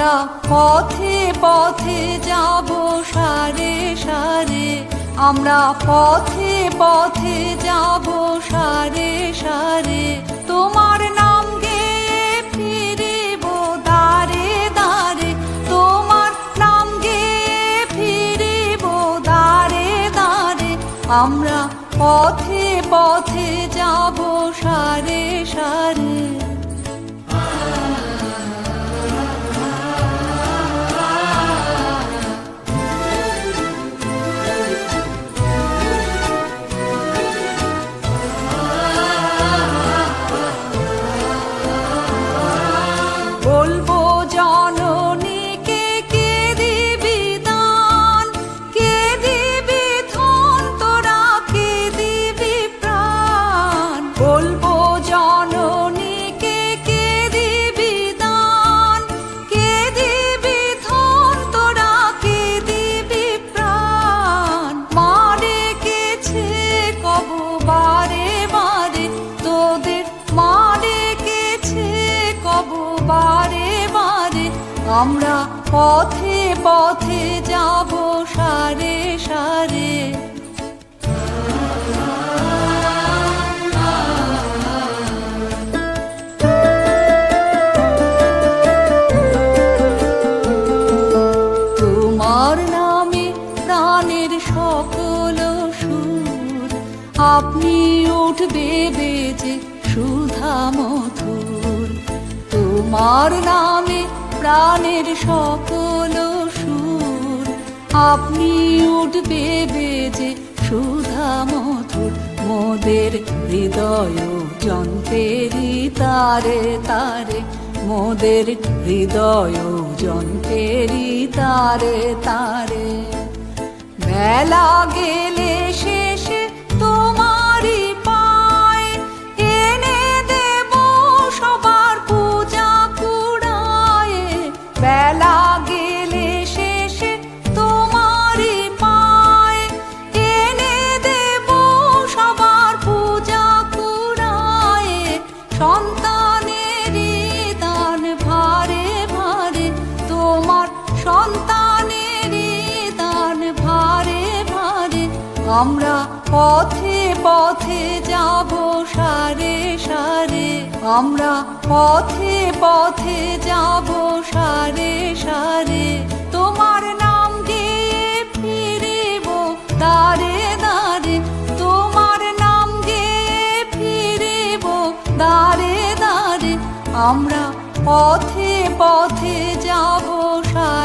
আমরা পথে পথে যাব সারে সারে, আমরা পথে পথে যাব সারে সারে। তোমার নাম গেয়ে ফিরিব দারে দারে, তোমার নাম গেয়ে ফিরিব দারে দারে। আমরা পথে পথে যাব সারে সারে। বলবো জননীকে কে দিবি দান, কে দিবি ধন, তোরা কে দিবি প্রাণ। বলবো জননীকে কে দিবি দান, কে দিবি ধন, তোরা কে দিবি প্রাণ। মা ডেকেছে কব বারে বারে, তোদের মা ডেকেছে কব বারে বারে। আমরা পথে পথে যাব সারে সারে। তোমার নামে প্রাণের সকল সুর, আপনি উঠবে বেজে সুধা মধুর। তোমার নামে প্রাণের সকল সুর, আপনি উঠবে বেজে সুধা মধুর। মোদের হৃদয় যন্ত্রেরই তারে তারে, মোদের হৃদয় যন্ত্রেরই তারে তারে। বেলা গেলে শেষে তোমারই পায়, এনে দেব সবার পূজা কুড়ায়। বেলা গেলে শেষে তোমারই পায়, এনে দেব সবার পূজা কুড়ায়। সন্তানেরই দান ভারে ভারে, তোমার সন্তানেরই দান ভারে ভারে। আমরা পথে পথে যাব সারে সারে, আমরা পথে পথে যাব সারে সারে। তোমার নাম গেয়ে ফিরিব দারে দারে, তোমার নাম গেয়ে ফিরিব দারে দারে। আমরা পথে পথে যাব সারে।